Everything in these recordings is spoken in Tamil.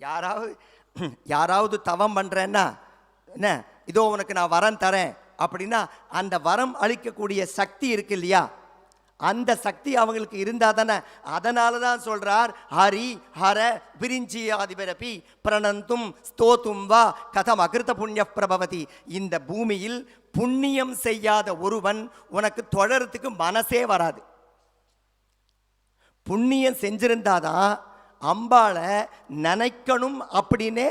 யாராவது யாராவது தவம் பண்ணுறேன்னா என்ன, இதோ உனக்கு நான் வரம் தரேன் அப்படின்னா அந்த வரம் அளிக்கக்கூடிய சக்தி இருக்கு இல்லையா, அந்த சக்தி அவங்களுக்கு இருந்தால் தானே. அதனால தான் சொல்கிறார், ஹரி ஹர விரிஞ்சியாதிபரபி பிரணந்தும் ஸ்தோத்தும் வா கதம் அகிருத்த புண்ணிய பிரபவதி. இந்த பூமியில் புண்ணியம் செய்யாத ஒருவன் உனக்கு தொடரத்துக்கு மனசே வராது. புண்ணியம் செஞ்சிருந்தாதான் அம்பாளை நினைக்கணும் அப்படின்னே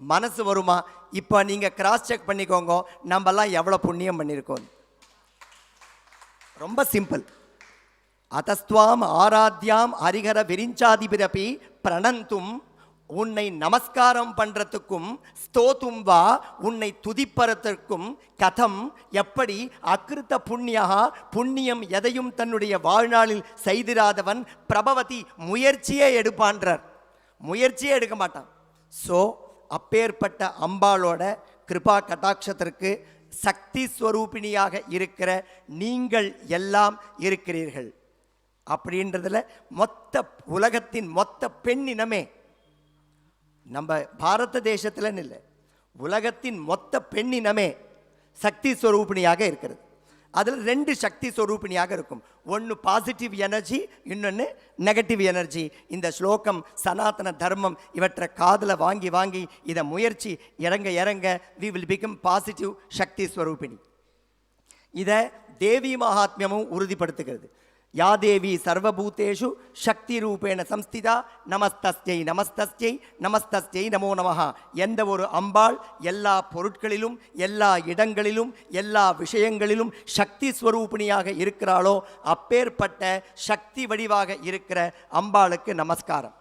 மனசு வருமா? இப்போ நீங்கள் கிராஸ் செக் பண்ணிக்கோங்க, நம்மெல்லாம் எவ்வளோ புண்ணியம் பண்ணியிருக்கோம். ரொம்ப சிம்பிள். அதஸ்துவாம் ஆராத்யாம் ஹரிஹர விரிஞ்சாதிபிரபி பிரணந்தும், உன்னை நமஸ்காரம் பண்ணுறதுக்கும் ஸ்தோத்தும் வா உன்னை துதிப்பறத்திற்கும் கதம் எப்படி அகிருத்த புண்ணியா புண்ணியம் எதையும் தன்னுடைய வாழ்நாளில் செய்திராதவன் பிரபவதி முயற்சியே எடுப்பான்றார். முயற்சியே எடுக்க மாட்டான். ஸோ அப்பேற்பட்ட அம்பாளோட கிருபா கடாட்சத்திற்கு சக்தி ஸ்வரூபிணியாக இருக்கிற நீங்கள் எல்லாம் இருக்கிறீர்கள். அப்படின்றதுல மொத்த உலகத்தின் மொத்த பெண்ணினமே, நம்ம பாரத தேசத்துலன்னு இல்லை, உலகத்தின் மொத்த பெண்ணினமே சக்தி ஸ்வரூபிணியாக இருக்கிறது. அதில் 2 சக்தி ஸ்வரூபிணியாக இருக்கும். ஒன்று பாசிட்டிவ் எனர்ஜி, இன்னொன்று நெகட்டிவ் எனர்ஜி. இந்த ஸ்லோகம் சனாதன தர்மம் இவற்றை காதில் வாங்கி வாங்கி இதை முயற்சி இறங்க இறங்க வி வில் பிகம் பாசிட்டிவ் சக்தி ஸ்வரூபிணி. இதை தேவி மகாத்மியமும் உறுதிப்படுத்துகிறது. யா தேவி சர்வபூதேஷு சக்தி ரூபேண சம்ஸ்திதா நமஸ்தஸ்யை நமஸ்தஸ்யை நமஸ்தஸ்யை நமோ நமஹ. எந்த ஒரு அம்பாள் எல்லா பொருட்களிலும் எல்லா இடங்களிலும் எல்லா விஷயங்களிலும் சக்தி ஸ்வரூபிணியாக இருக்கிறாளோ அப்பேற்பட்ட சக்தி வடிவாக இருக்கிற அம்பாளுக்கு நமஸ்காரம்.